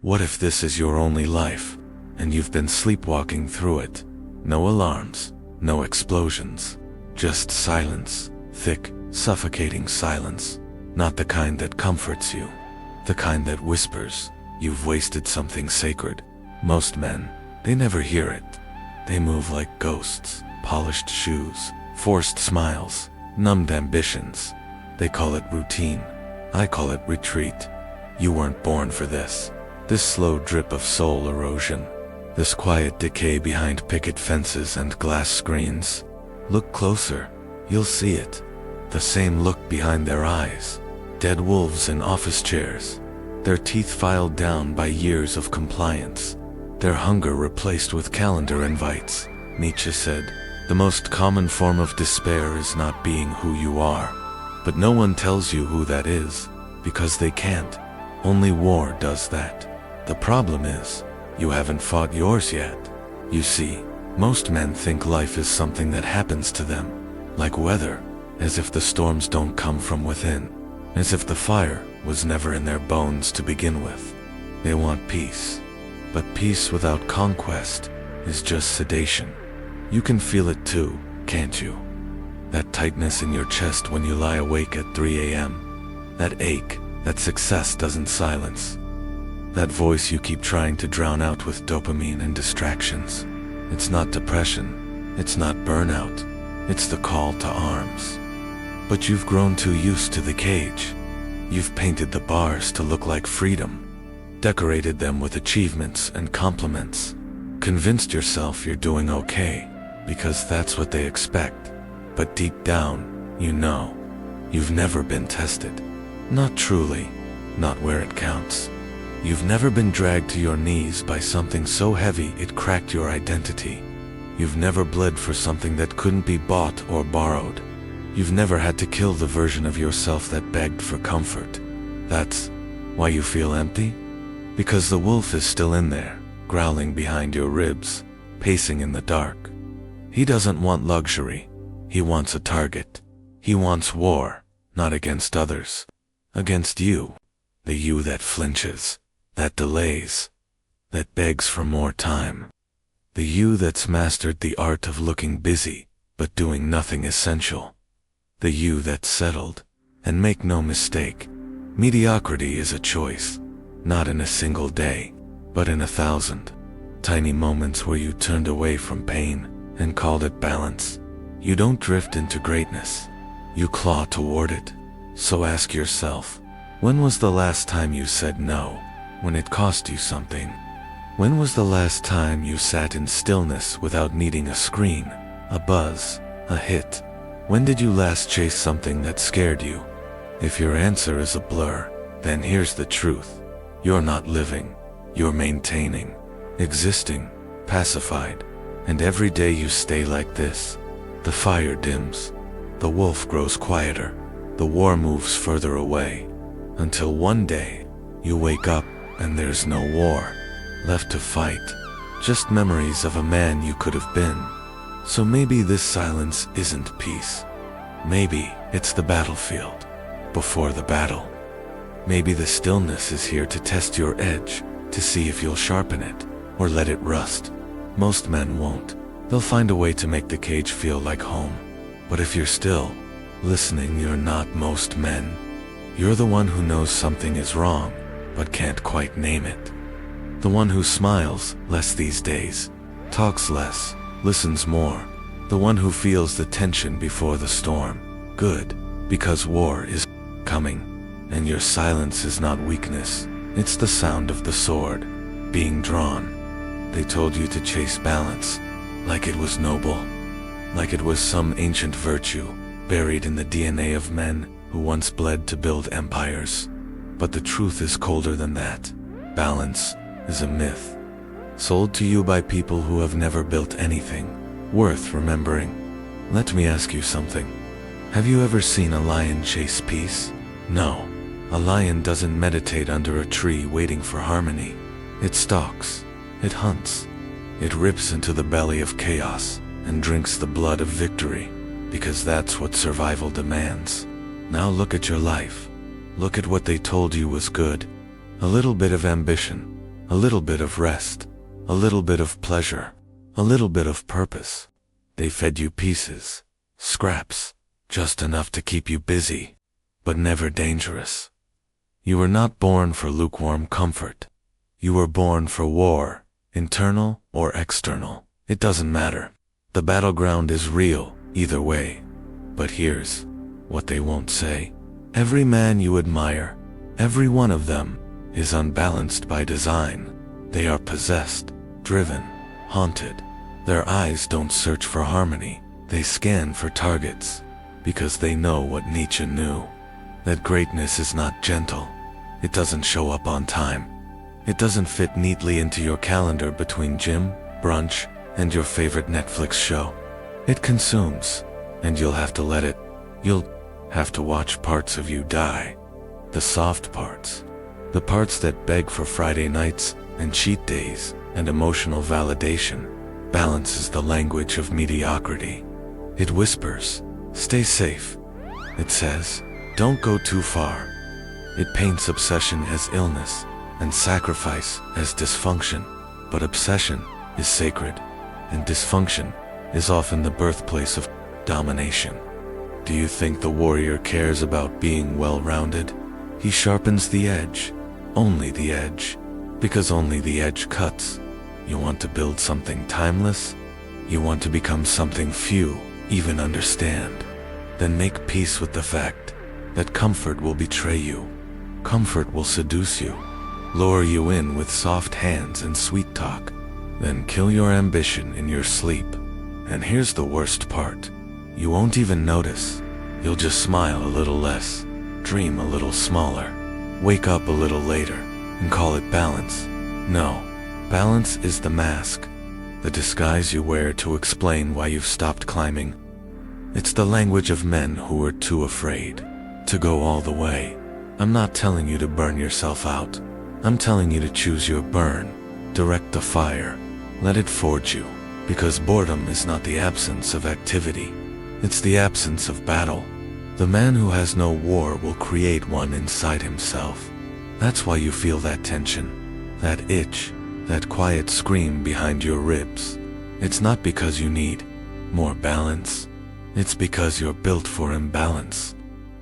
What if this is your only life, and you've been sleepwalking through it? No alarms, no explosions, just silence, thick, suffocating silence. Not the kind that comforts you, the kind that whispers, you've wasted something sacred. Most men, they never hear it. They move like ghosts, polished shoes, forced smiles, numbed ambitions. They call it routine. I call it retreat. You weren't born for this. This slow drip of soul erosion. This quiet decay behind picket fences and glass screens. Look closer. You'll see it. The same look behind their eyes. Dead wolves in office chairs. Their teeth filed down by years of compliance. Their hunger replaced with calendar invites. Nietzsche said, "The most common form of despair is not being who you are." But no one tells you who that is, because they can't. Only war does that. The problem is, you haven't fought yours yet. You see, most men think life is something that happens to them, like weather, as if the storms don't come from within, as if the fire was never in their bones to begin with. They want peace. But peace without conquest is just sedation. You can feel it too, can't you? That tightness in your chest when you lie awake at 3 a.m. That ache that success doesn't silence. That voice you keep trying to drown out with dopamine and distractions. It's not depression. It's not burnout. It's the call to arms. But you've grown too used to the cage. You've painted the bars to look like freedom. Decorated them with achievements and compliments. Convinced yourself you're doing okay, because that's what they expect. But deep down, you know, you've never been tested. Not truly, not where it counts. You've never been dragged to your knees by something so heavy it cracked your identity. You've never bled for something that couldn't be bought or borrowed. You've never had to kill the version of yourself that begged for comfort. That's why you feel empty? Because the wolf is still in there, growling behind your ribs, pacing in the dark. He doesn't want luxury. He wants a target. He wants war, not against others. Against you. The you that flinches, that delays, that begs for more time. The you that's mastered the art of looking busy, but doing nothing essential. The you that's settled. And make no mistake, mediocrity is a choice. Not in a single day, but in 1,000. Tiny moments where you turned away from pain and called it balance. You don't drift into greatness. You claw toward it. So ask yourself, when was the last time you said no, when it cost you something? When was the last time you sat in stillness without needing a screen, a buzz, a hit? When did you last chase something that scared you? If your answer is a blur, then here's the truth. You're not living, you're maintaining, existing, pacified. And every day you stay like this, the fire dims, the wolf grows quieter, the war moves further away, until one day, you wake up and there's no war left to fight, just memories of a man you could have been. So maybe this silence isn't peace. Maybe it's the battlefield, before the battle. Maybe the stillness is here to test your edge, to see if you'll sharpen it, or let it rust. Most men won't. They'll find a way to make the cage feel like home. But if you're still listening, you're not most men. You're the one who knows something is wrong, but can't quite name it. The one who smiles less these days, talks less, listens more. The one who feels the tension before the storm. Good, because war is coming. And your silence is not weakness, it's the sound of the sword, being drawn. They told you to chase balance, like it was noble, like it was some ancient virtue, buried in the DNA of men who once bled to build empires. But the truth is colder than that. Balance is a myth, sold to you by people who have never built anything worth remembering. Let me ask you something. Have you ever seen a lion chase peace? No. A lion doesn't meditate under a tree waiting for harmony. It stalks, it hunts, it rips into the belly of chaos and drinks the blood of victory, because that's what survival demands. Now look at your life. Look at what they told you was good. A little bit of ambition, a little bit of rest, a little bit of pleasure, a little bit of purpose. They fed you pieces, scraps, just enough to keep you busy, but never dangerous. You were not born for lukewarm comfort. You were born for war, internal or external. It doesn't matter. The battleground is real, either way. But here's what they won't say. Every man you admire, every one of them, is unbalanced by design. They are possessed, driven, haunted. Their eyes don't search for harmony. They scan for targets, because they know what Nietzsche knew. That greatness is not gentle. It doesn't show up on time. It doesn't fit neatly into your calendar between gym, brunch, and your favorite Netflix show. It consumes, and you'll have to let it. You'll have to watch parts of you die. The soft parts. The parts that beg for Friday nights and cheat days and emotional validation. Balance is the language of mediocrity. It whispers, stay safe. It says, don't go too far. It paints obsession as illness and sacrifice as dysfunction. But obsession is sacred, and dysfunction is often the birthplace of domination. Do you think the warrior cares about being well-rounded? He sharpens the edge, only the edge, because only the edge cuts. You want to build something timeless? You want to become something few even understand? Then make peace with the fact that comfort will betray you. Comfort will seduce you, lure you in with soft hands and sweet talk, then kill your ambition in your sleep. And here's the worst part. You won't even notice. You'll just smile a little less, dream a little smaller, wake up a little later, and call it balance. No, balance is the mask, the disguise you wear to explain why you've stopped climbing. It's the language of men who are too afraid to go all the way. I'm not telling you to burn yourself out. I'm telling you to choose your burn, direct the fire, let it forge you, because boredom is not the absence of activity. It's the absence of battle. The man who has no war will create one inside himself. That's why you feel that tension, that itch, that quiet scream behind your ribs. It's not because you need more balance. It's because you're built for imbalance.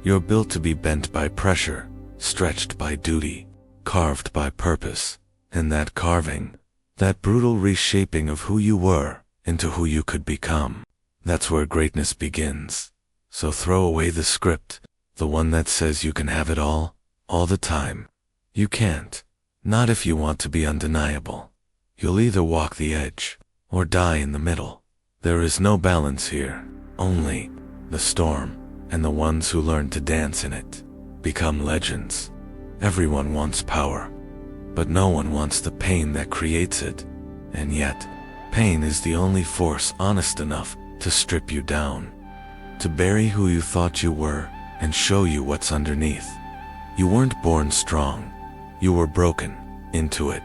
You're built to be bent by pressure, stretched by duty, carved by purpose. And that carving, that brutal reshaping of who you were into who you could become, that's where greatness begins. So throw away the script, the one that says you can have it all the time. You can't. Not if you want to be undeniable. You'll either walk the edge, or die in the middle. There is no balance here, only the storm, and the ones who learn to dance in it become legends. Everyone wants power, but no one wants the pain that creates it. And yet, pain is the only force honest enough to strip you down, to bury who you thought you were and show you what's underneath. You weren't born strong. You were broken into it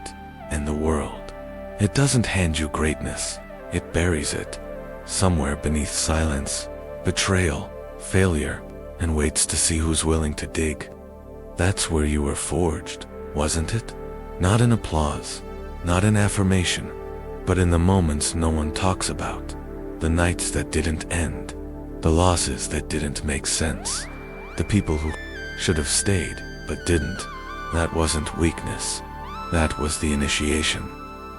and the world. It doesn't hand you greatness. It buries it somewhere beneath silence, betrayal, failure, and waits to see who's willing to dig. That's where you were forged, wasn't it? Not in applause, not in affirmation, but in the moments no one talks about. The nights that didn't end, the losses that didn't make sense, the people who should have stayed but didn't. That wasn't weakness. That was the initiation.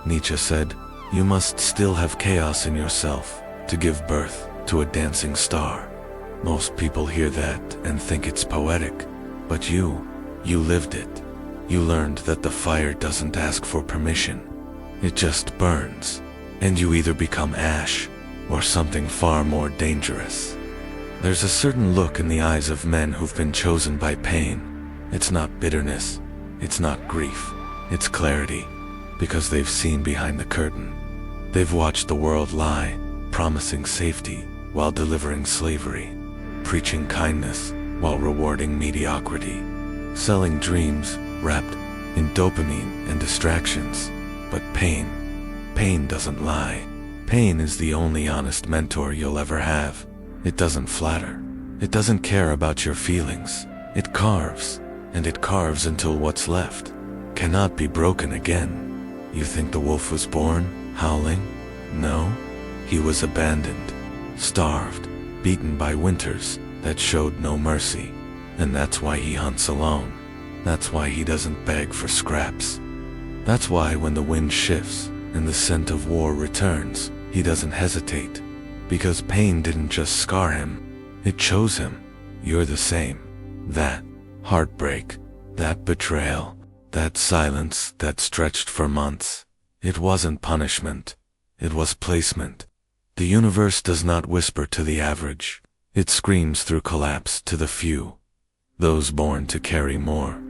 Nietzsche said, you must still have chaos in yourself to give birth to a dancing star. Most people hear that and think it's poetic, but you lived it. You learned that the fire doesn't ask for permission. It just burns, and you either become ash or something far more dangerous. There's a certain look in the eyes of men who've been chosen by pain. It's not bitterness, it's not grief, it's clarity, because they've seen behind the curtain. They've watched the world lie, promising safety while delivering slavery, preaching kindness while rewarding mediocrity, selling dreams wrapped in dopamine and distractions. But pain doesn't lie. Pain is the only honest mentor you'll ever have. It doesn't flatter. It doesn't care about your feelings. It carves, and it carves until what's left cannot be broken again. You think the wolf was born, howling? No. He was abandoned, starved, beaten by winters that showed no mercy. And that's why he hunts alone. That's why he doesn't beg for scraps. That's why when the wind shifts and the scent of war returns, he doesn't hesitate. Because pain didn't just scar him, it chose him. You're the same. That heartbreak, that betrayal, that silence that stretched for months, it wasn't punishment. It was placement. The universe does not whisper to the average. It screams through collapse to the few, those born to carry more.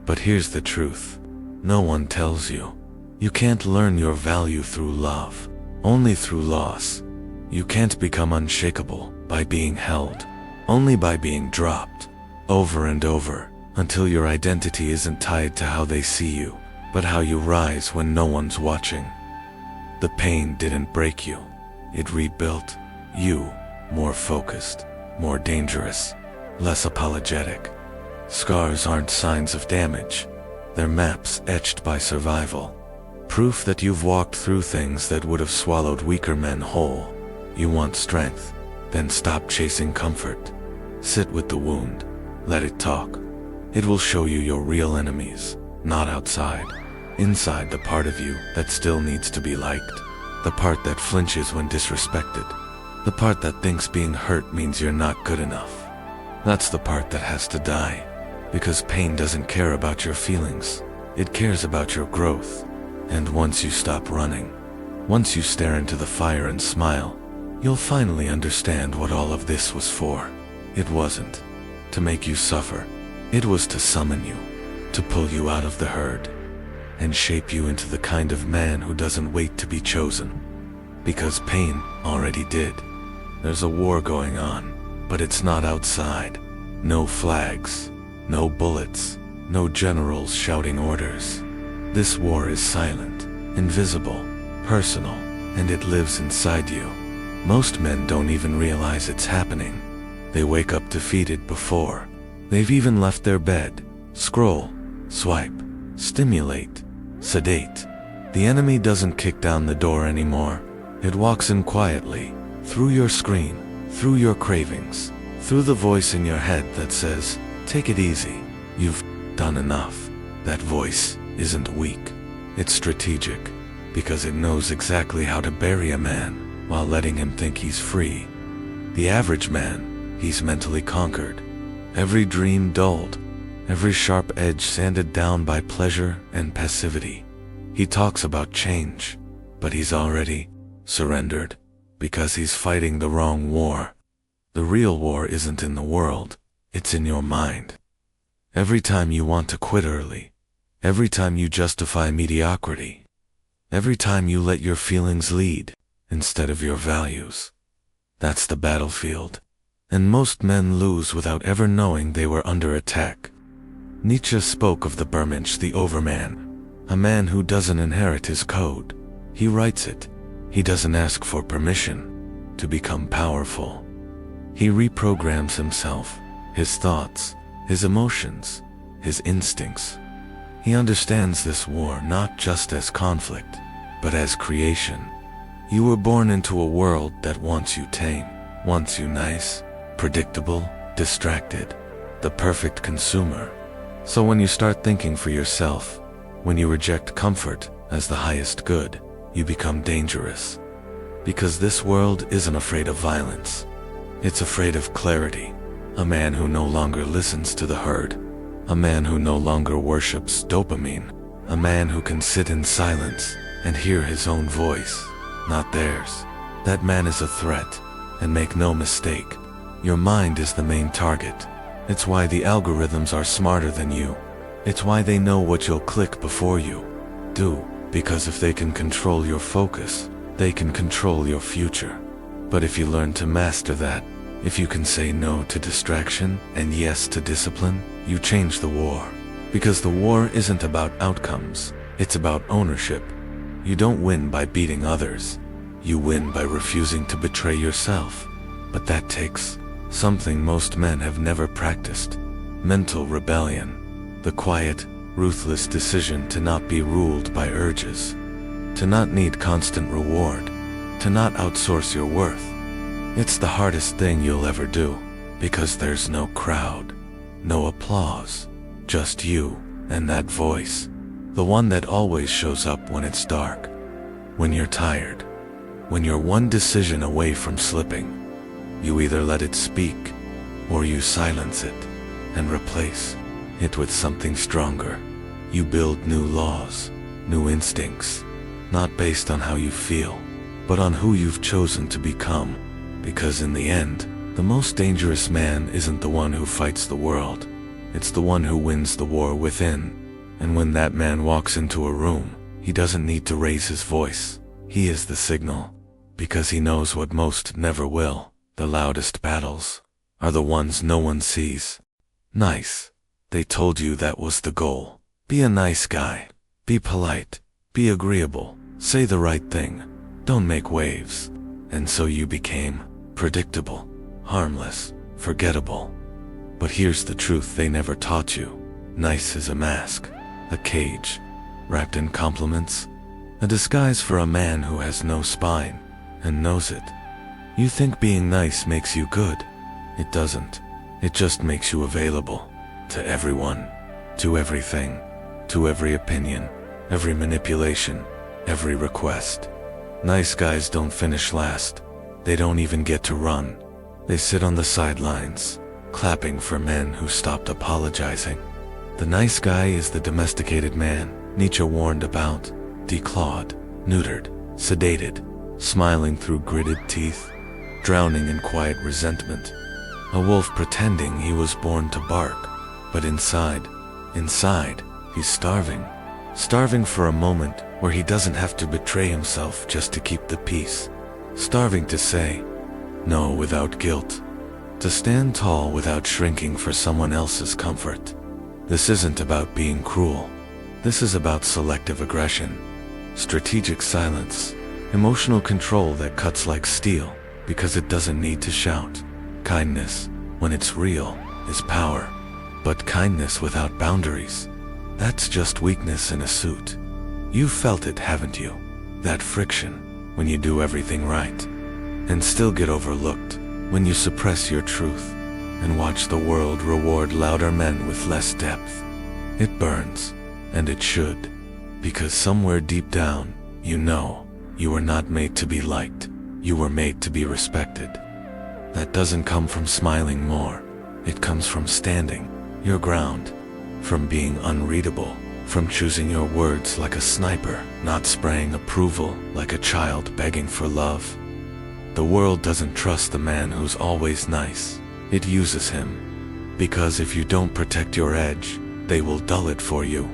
But here's the truth. No one tells you. You can't learn your value through love, only through loss. You can't become unshakable by being held, only by being dropped, over and over, until your identity isn't tied to how they see you, but how you rise when no one's watching. The pain didn't break you. It rebuilt you, more focused, more dangerous, less apologetic. Scars aren't signs of damage. They're maps etched by survival. Proof that you've walked through things that would have swallowed weaker men whole. You want strength? Then stop chasing comfort. Sit with the wound. Let it talk. It will show you your real enemies, not outside. Inside, the part of you that still needs to be liked. The part that flinches when disrespected. The part that thinks being hurt means you're not good enough. That's the part that has to die. Because pain doesn't care about your feelings. It cares about your growth. And once you stop running, once you stare into the fire and smile, you'll finally understand what all of this was for. It wasn't to make you suffer. It was to summon you, to pull you out of the herd, and shape you into the kind of man who doesn't wait to be chosen. Because pain already did. There's a war going on, but it's not outside. No flags, no bullets, no generals shouting orders. This war is silent, invisible, personal, and it lives inside you. Most men don't even realize it's happening. They wake up defeated before they've even left their bed. Scroll, swipe, stimulate, sedate. The enemy doesn't kick down the door anymore. It walks in quietly, through your screen, through your cravings, through the voice in your head that says, take it easy, you've done enough. That voice isn't weak, it's strategic, because it knows exactly how to bury a man while letting him think he's free. The average man, he's mentally conquered. Every dream dulled, every sharp edge sanded down by pleasure and passivity. He talks about change, but he's already surrendered, because he's fighting the wrong war. The real war isn't in the world, it's in your mind. Every time you want to quit early, every time you justify mediocrity, every time you let your feelings lead instead of your values. That's the battlefield. And most men lose without ever knowing they were under attack. Nietzsche spoke of the Bermensch, the overman, a man who doesn't inherit his code. He writes it. He doesn't ask for permission to become powerful. He reprograms himself, his thoughts, his emotions, his instincts. He understands this war not just as conflict, but as creation. You were born into a world that wants you tame, wants you nice, predictable, distracted, the perfect consumer. So when you start thinking for yourself, when you reject comfort as the highest good, you become dangerous. Because this world isn't afraid of violence. It's afraid of clarity. A man who no longer listens to the herd. A man who no longer worships dopamine. A man who can sit in silence and hear his own voice, not theirs. That man is a threat, and make no mistake, your mind is the main target. It's why the algorithms are smarter than you. It's why they know what you'll click before you do, because if they can control your focus, they can control your future. But if you learn to master that, if you can say no to distraction and yes to discipline, you change the war. Because the war isn't about outcomes, it's about ownership. You don't win by beating others. You win by refusing to betray yourself. But that takes something most men have never practiced. Mental rebellion. The quiet, ruthless decision to not be ruled by urges, to not need constant reward, to not outsource your worth. It's the hardest thing you'll ever do, because there's no crowd, no applause, just you and that voice, the one that always shows up when it's dark, when you're tired, when you're one decision away from slipping. You either let it speak, or you silence it and replace it with something stronger. You build new laws, new instincts, not based on how you feel, but on who you've chosen to become. Because in the end, the most dangerous man isn't the one who fights the world, it's the one who wins the war within. And when that man walks into a room, he doesn't need to raise his voice. He is the signal, because he knows what most never will. The loudest battles are the ones no one sees. Nice. They told you that was the goal. Be a nice guy. Be polite. Be agreeable. Say the right thing. Don't make waves. And so you became predictable, harmless, forgettable. But here's the truth they never taught you. Nice is a mask, a cage, wrapped in compliments, a disguise for a man who has no spine and knows it. You think being nice makes you good. It doesn't. It just makes you available to everyone, to everything, to every opinion, every manipulation, every request. Nice guys don't finish last. They don't even get to run. They sit on the sidelines, clapping for men who stopped apologizing. The nice guy is the domesticated man Nietzsche warned about, declawed, neutered, sedated, smiling through gritted teeth, drowning in quiet resentment. A wolf pretending he was born to bark, but inside, he's starving. Starving for a moment where he doesn't have to betray himself just to keep the peace. Starving to say no without guilt, to stand tall without shrinking for someone else's comfort. This isn't about being cruel. This is about selective aggression, strategic silence, emotional control that cuts like steel because it doesn't need to shout. Kindness, when it's real, is power. But kindness without boundaries, that's just weakness in a suit. You've felt it, haven't you? That friction when you do everything right and still get overlooked, when you suppress your truth and watch the world reward louder men with less depth. It burns, and it should, because somewhere deep down, you know, you were not made to be liked. You were made to be respected. That doesn't come from smiling more. It comes from standing your ground, from being unreadable, from choosing your words like a sniper, not spraying approval like a child begging for love. The world doesn't trust the man who's always nice. It uses him. Because if you don't protect your edge, they will dull it for you.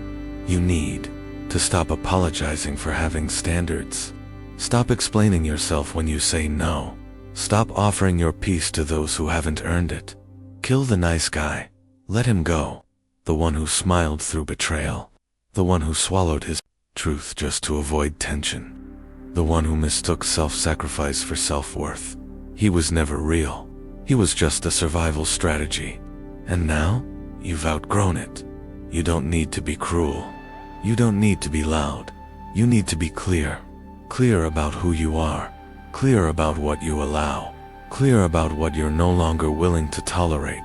You need to stop apologizing for having standards. Stop explaining yourself when you say no. Stop offering your peace to those who haven't earned it. Kill the nice guy. Let him go. The one who smiled through betrayal. The one who swallowed his truth just to avoid tension. The one who mistook self-sacrifice for self-worth. He was never real. He was just a survival strategy. And now, you've outgrown it. You don't need to be cruel. You don't need to be loud. You need to be clear. Clear about who you are. Clear about what you allow. Clear about what you're no longer willing to tolerate.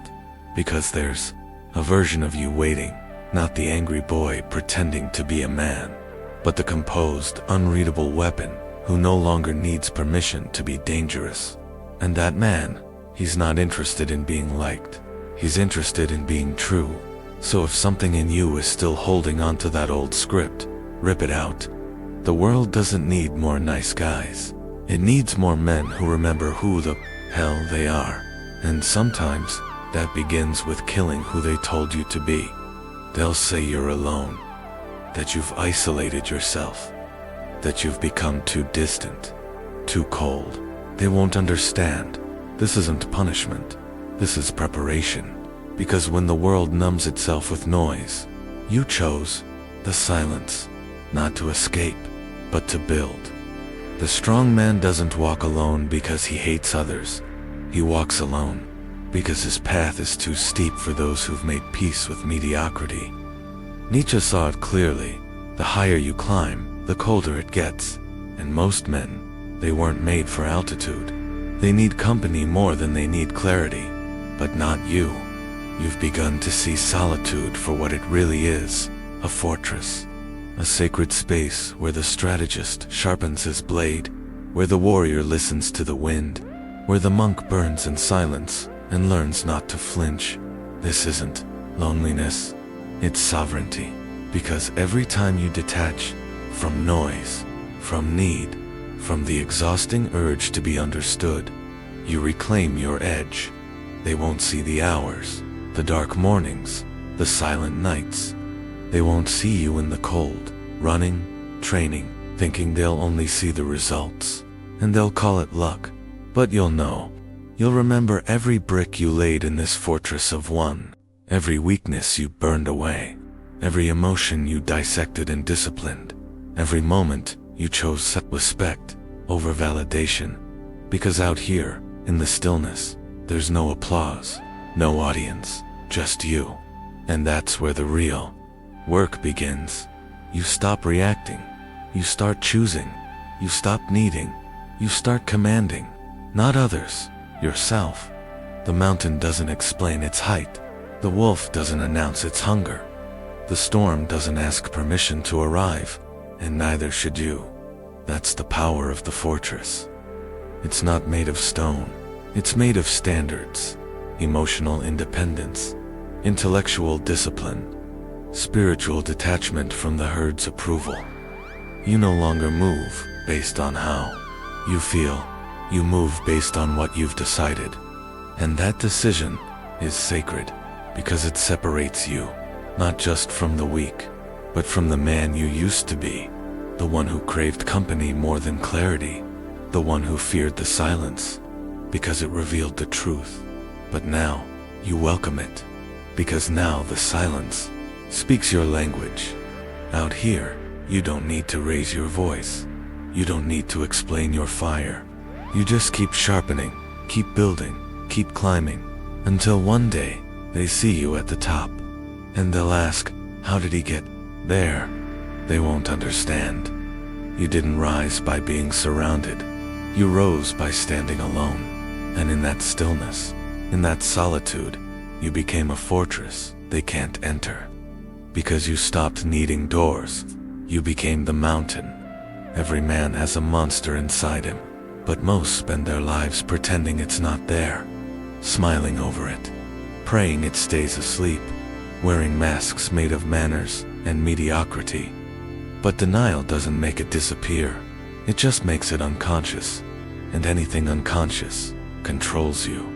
Because there's a version of you waiting. Not the angry boy pretending to be a man, but the composed, unreadable weapon who no longer needs permission to be dangerous. And that man, he's not interested in being liked. He's interested in being true. So if something in you is still holding on to that old script, rip it out. The world doesn't need more nice guys. It needs more men who remember who the hell they are. And sometimes that begins with killing who they told you to be. They'll say you're alone, that you've isolated yourself, that you've become too distant, too cold. They won't understand. This isn't punishment. This is preparation. Because when the world numbs itself with noise, you chose the silence, not to escape, but to build. The strong man doesn't walk alone because he hates others. He walks alone because his path is too steep for those who've made peace with mediocrity. Nietzsche saw it clearly. The higher you climb, the colder it gets. And most men, they weren't made for altitude. They need company more than they need clarity. But not you. You've begun to see solitude for what it really is, a fortress. A sacred space where the strategist sharpens his blade, where the warrior listens to the wind, where the monk burns in silence and learns not to flinch. This isn't loneliness, it's sovereignty. Because every time you detach from noise, from need, from the exhausting urge to be understood, you reclaim your edge. They won't see the hours, the dark mornings, the silent nights. They won't see you in the cold, running, training, thinking they'll only see the results. And they'll call it luck. But you'll know. You'll remember every brick you laid in this fortress of one, every weakness you burned away, every emotion you dissected and disciplined, every moment you chose respect over validation. Because out here, in the stillness, there's no applause, no audience, just you. And that's where the real work begins. You stop reacting. You start choosing. You stop needing. You start commanding. Not others, yourself. The mountain doesn't explain its height. The wolf doesn't announce its hunger. The storm doesn't ask permission to arrive, and neither should you. That's the power of the fortress. It's not made of stone. It's made of standards, emotional independence, intellectual discipline, spiritual detachment from the herd's approval. You no longer move based on how you feel. You move based on what you've decided. And that decision is sacred because it separates you, not just from the weak, but from the man you used to be, the one who craved company more than clarity, the one who feared the silence because it revealed the truth. But now you welcome it because now the silence speaks your language. Out here, you don't need to raise your voice. You don't need to explain your fire. You just keep sharpening, keep building, keep climbing, until one day they see you at the top. And they'll ask, how did he get there? They won't understand. You didn't rise by being surrounded. You rose by standing alone. And in that stillness, in that solitude, you became a fortress they can't enter. Because you stopped needing doors, you became the mountain. Every man has a monster inside him, but most spend their lives pretending it's not there, smiling over it, praying it stays asleep, wearing masks made of manners and mediocrity. But denial doesn't make it disappear, it just makes it unconscious. And anything unconscious controls you.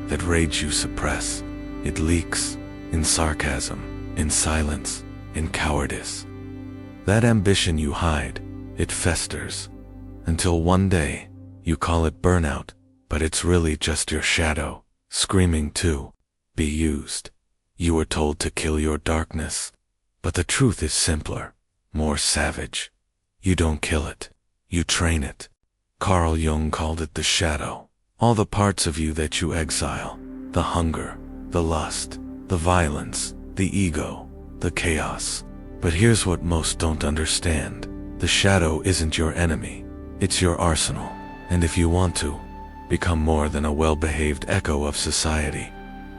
That rage you suppress, it leaks in sarcasm, in silence, in cowardice. That ambition you hide, it festers, until one day you call it burnout, but it's really just your shadow, screaming to be used. You were told to kill your darkness, but the truth is simpler, more savage. You don't kill it, you train it. Carl Jung called it the shadow, all the parts of you that you exile, the hunger, the lust, the violence, the ego, the chaos. But here's what most don't understand. The shadow isn't your enemy, it's your arsenal. And if you want to become more than a well-behaved echo of society,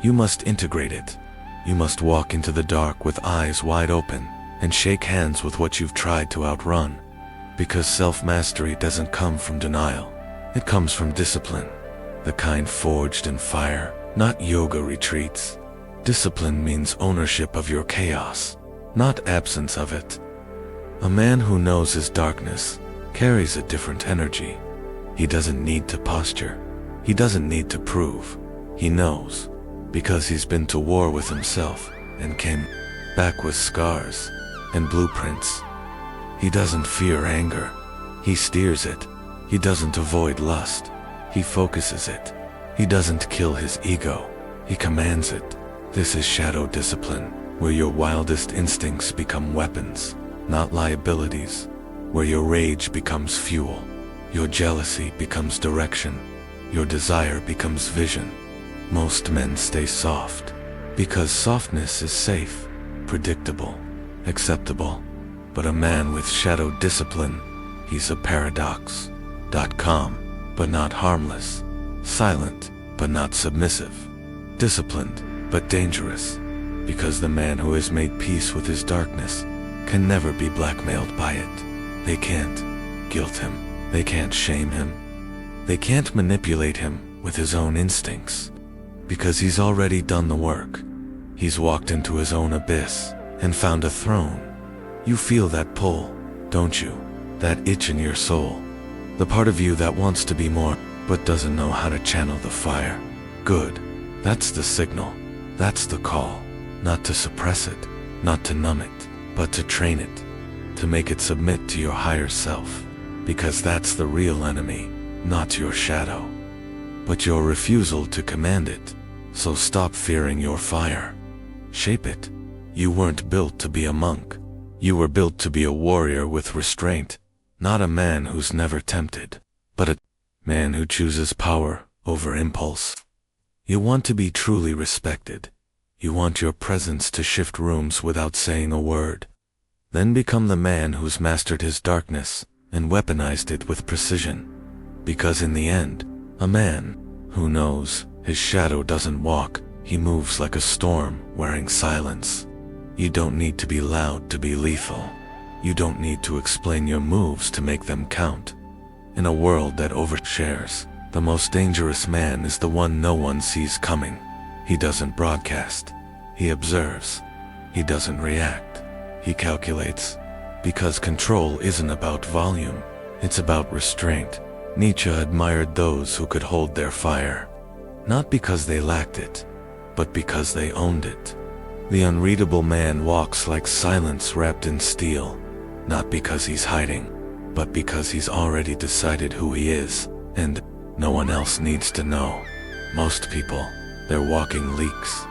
you must integrate it. You must walk into the dark with eyes wide open and shake hands with what you've tried to outrun. Because self-mastery doesn't come from denial, it comes from discipline, the kind forged in fire, not yoga retreats. Discipline means ownership of your chaos, not absence of it. A man who knows his darkness carries a different energy. He doesn't need to posture. He doesn't need to prove. He knows, because he's been to war with himself and came back with scars and blueprints. He doesn't fear anger. He steers it. He doesn't avoid lust. He focuses it. He doesn't kill his ego. He commands it. This is shadow discipline, where your wildest instincts become weapons, not liabilities, where your rage becomes fuel, your jealousy becomes direction, your desire becomes vision. Most men stay soft, because softness is safe, predictable, acceptable. but a man with shadow discipline, he's a paradox. Calm, but not harmless. Silent, but not submissive. Disciplined, but dangerous. Because the man who has made peace with his darkness can never be blackmailed by it. They can't guilt him. They can't shame him. They can't manipulate him with his own instincts. Because he's already done the work. He's walked into his own abyss and found a throne. You feel that pull, don't you? That itch in your soul. The part of you that wants to be more, but doesn't know how to channel the fire. Good. That's the signal. That's the call. Not to suppress it, not to numb it, but to train it. To make it submit to your higher self. Because that's the real enemy, not your shadow. But your refusal to command it. So stop fearing your fire. Shape it. You weren't built to be a monk. You were built to be a warrior with restraint. Not a man who's never tempted, but a man who chooses power over impulse. You want to be truly respected. You want your presence to shift rooms without saying a word. Then become the man who's mastered his darkness and weaponized it with precision. Because in the end, a man who knows his shadow doesn't walk, he moves like a storm wearing silence. You don't need to be loud to be lethal. You don't need to explain your moves to make them count. In a world that overshares, the most dangerous man is the one no one sees coming. He doesn't broadcast. He observes. He doesn't react. He calculates. Because control isn't about volume. It's about restraint. Nietzsche admired those who could hold their fire. Not because they lacked it, but because they owned it. The unreadable man walks like silence wrapped in steel. Not because he's hiding, but because he's already decided who he is, and no one else needs to know. Most people, they're walking leaks.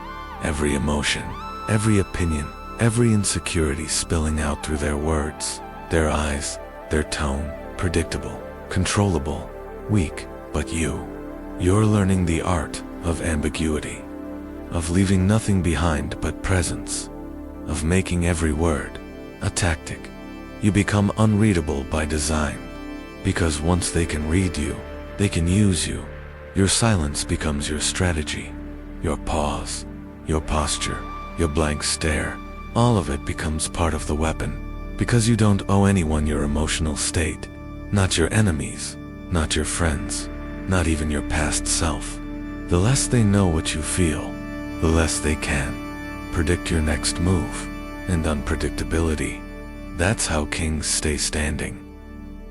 Every emotion, every opinion, every insecurity spilling out through their words, their eyes, their tone, predictable, controllable, weak, but you're learning the art of ambiguity, of leaving nothing behind but presence, of making every word a tactic. You become unreadable by design, because once they can read you, they can use you. Your silence becomes your strategy, your pause, your posture, your blank stare. All of it becomes part of the weapon, because you don't owe anyone your emotional state, not your enemies, not your friends, not even your past self. The less they know what you feel, the less they can predict your next move, and unpredictability. That's how kings stay standing.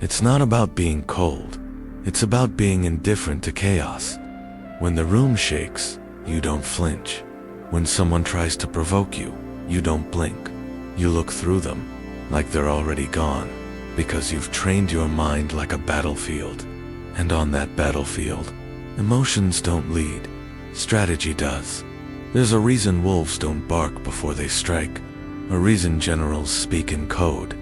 It's not about being cold. It's about being indifferent to chaos. When the room shakes, you don't flinch. When someone tries to provoke you, you don't blink. You look through them, like they're already gone, because you've trained your mind like a battlefield. And on that battlefield, emotions don't lead. Strategy does. There's a reason wolves don't bark before they strike. A reason generals speak in code.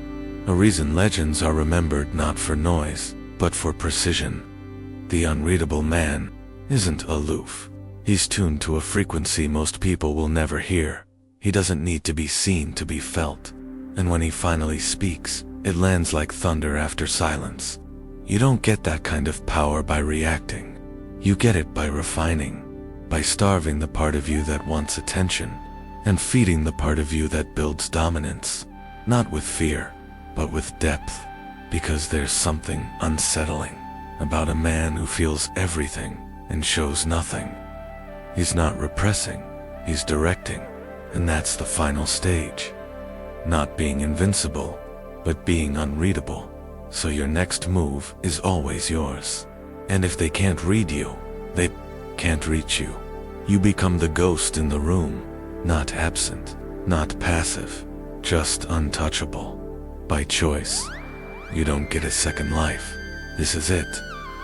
A reason legends are remembered not for noise, but for precision. The unreadable man isn't aloof. He's tuned to a frequency most people will never hear. He doesn't need to be seen to be felt. And when he finally speaks, it lands like thunder after silence. You don't get that kind of power by reacting. You get it by refining, by starving the part of you that wants attention, and feeding the part of you that builds dominance, not with fear, but with depth, because there's something unsettling about a man who feels everything and shows nothing. He's not repressing, he's directing, and that's the final stage. Not being invincible, but being unreadable, so your next move is always yours. And if they can't read you, they can't reach you. You become the ghost in the room. Not absent, not passive, just untouchable. By choice. You don't get a second life. This is it.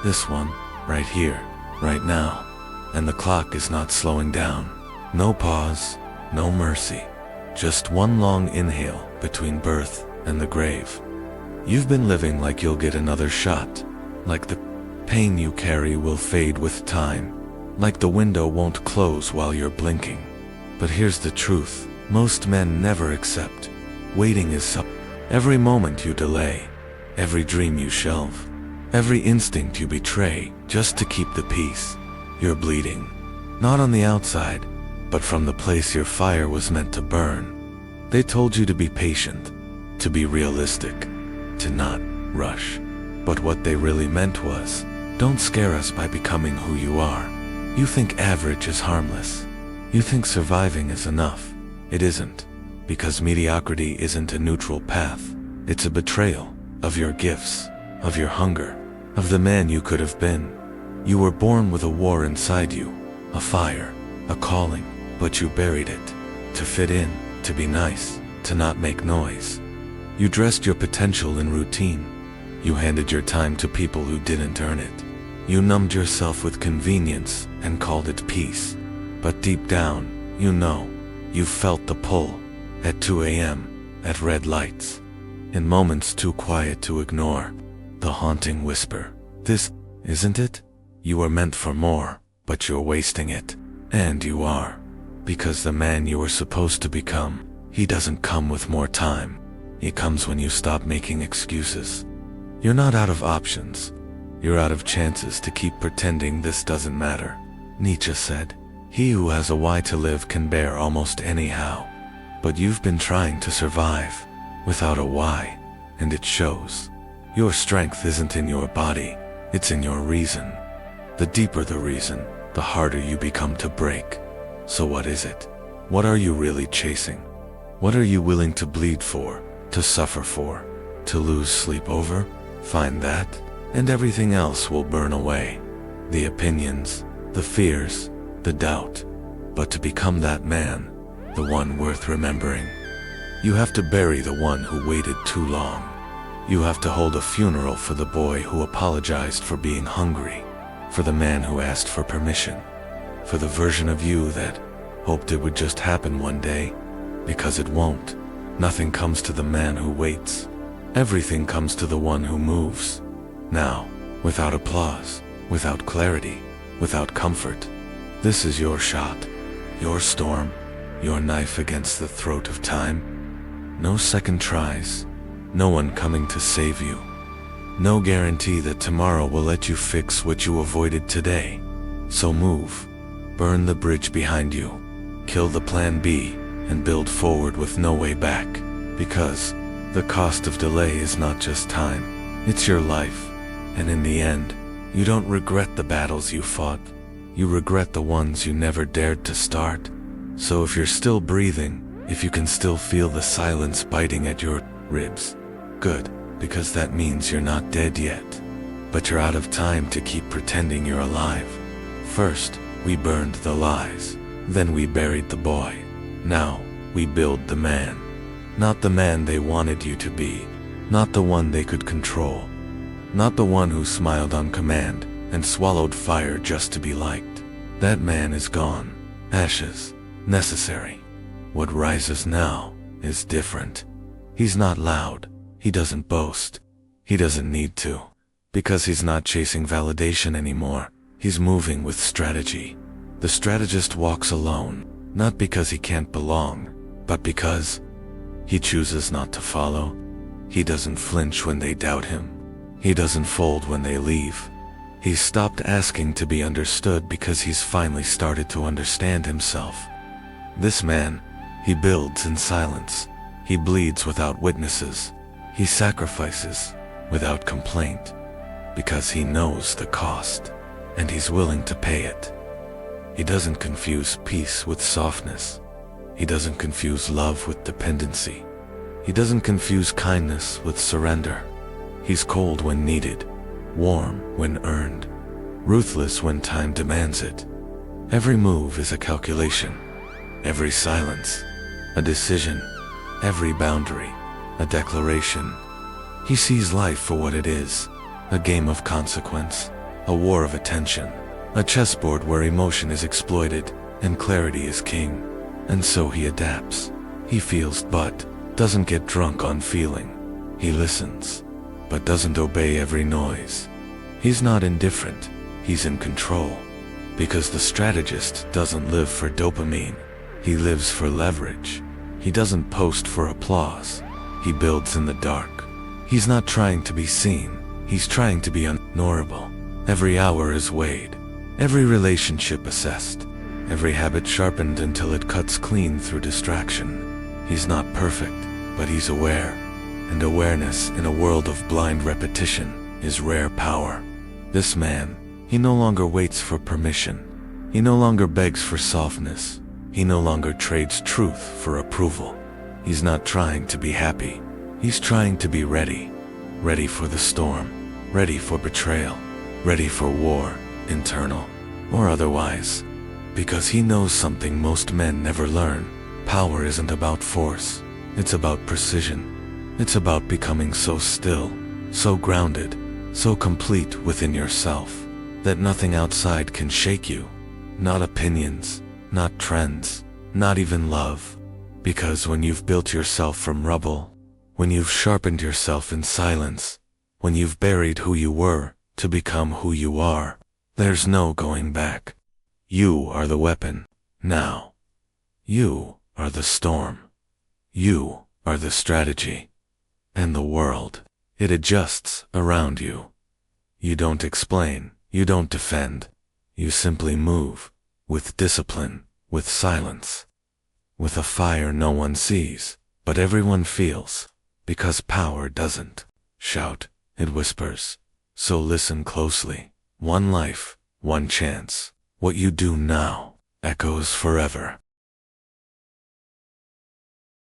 This one, right here, right now. And the clock is not slowing down. No pause, no mercy. Just one long inhale between birth and the grave. You've been living like you'll get another shot. Like the pain you carry will fade with time. Like the window won't close while you're blinking. But here's the truth, most men never accept. Waiting is Every moment you delay, every dream you shelve, every instinct you betray just to keep the peace. You're bleeding, not on the outside, but from the place your fire was meant to burn. They told you to be patient, to be realistic, to not rush. But what they really meant was, don't scare us by becoming who you are. You think average is harmless. You think surviving is enough. It isn't, because mediocrity isn't a neutral path. It's a betrayal of your gifts, of your hunger, of the man you could have been. You were born with a war inside you, a fire, a calling, but you buried it. To fit in, to be nice, to not make noise. You dressed your potential in routine. You handed your time to people who didn't earn it. You numbed yourself with convenience and called it peace. But deep down, you felt the pull. At 2 a.m., at red lights. In moments too quiet to ignore. The haunting whisper. This, isn't it? You were meant for more, but you're wasting it. And you are. Because the man you were supposed to become, he doesn't come with more time. He comes when you stop making excuses. You're not out of options. You're out of chances to keep pretending this doesn't matter. Nietzsche said, "He who has a why to live can bear almost any how." But you've been trying to survive without a why, and it shows. Your strength isn't in your body, it's in your reason. The deeper the reason, the harder you become to break. So what is it? What are you really chasing? What are you willing to bleed for, to suffer for, to lose sleep over? Find that, and everything else will burn away. The opinions, the fears, the doubt. But to become that man, the one worth remembering, you have to bury the one who waited too long. You have to hold a funeral for the boy who apologized for being hungry, for the man who asked for permission, for the version of you that hoped it would just happen one day, because it won't. Nothing comes to the man who waits. Everything comes to the one who moves. Now, without applause, without clarity, without comfort. This is your shot, your storm, your knife against the throat of time. No second tries, no one coming to save you. No guarantee that tomorrow will let you fix what you avoided today. So move, burn the bridge behind you, kill the plan B, and build forward with no way back. Because the cost of delay is not just time, it's your life. And in the end, you don't regret the battles you fought. You regret the ones you never dared to start. So if you're still breathing, if you can still feel the silence biting at your ribs, good, because that means you're not dead yet. But you're out of time to keep pretending you're alive. First, we burned the lies. Then we buried the boy. Now, we build the man. Not the man they wanted you to be. Not the one they could control. Not the one who smiled on command and swallowed fire just to be liked. That man is gone. Ashes. Necessary. What rises now is different. He's not loud. He doesn't boast. He doesn't need to. Because he's not chasing validation anymore. He's moving with strategy. The strategist walks alone, not because he can't belong, but because he chooses not to follow. He doesn't flinch when they doubt him. He doesn't fold when they leave. He's stopped asking to be understood because he's finally started to understand himself. This man, he builds in silence. He bleeds without witnesses. He sacrifices without complaint because he knows the cost and he's willing to pay it. He doesn't confuse peace with softness. He doesn't confuse love with dependency. He doesn't confuse kindness with surrender. He's cold when needed, warm when earned, ruthless when time demands it. Every move is a calculation. Every silence, a decision. Every boundary, a declaration. He sees life for what it is, a game of consequence, a war of attention, a chessboard where emotion is exploited and clarity is king. And so he adapts. He feels but doesn't get drunk on feeling. He listens, but doesn't obey every noise. He's not indifferent, he's in control. Because the strategist doesn't live for dopamine, he lives for leverage. He doesn't post for applause, He builds in the dark. He's not trying to be seen. He's trying to be honorable. Every hour is weighed. Every relationship assessed. Every habit sharpened until it cuts clean through distraction. He's not perfect, but he's aware. And awareness in a world of blind repetition is rare power. This man, he no longer waits for permission. He no longer begs for softness. He no longer trades truth for approval. He's not trying to be happy. He's trying to be ready. Ready for the storm. Ready for betrayal. Ready for war, internal or otherwise. Because he knows something most men never learn. Power isn't about force. It's about precision. It's about becoming so still, so grounded, so complete within yourself, that nothing outside can shake you. Not opinions, not trends, not even love. Because when you've built yourself from rubble, when you've sharpened yourself in silence, when you've buried who you were to become who you are, there's no going back. You are the weapon, now. You are the storm. You are the strategy. And the world, it adjusts around you. You don't explain, you don't defend. You simply move, with discipline, with silence. With a fire no one sees, but everyone feels. Because power doesn't shout, it whispers. So listen closely. One life, one chance. What you do now echoes forever.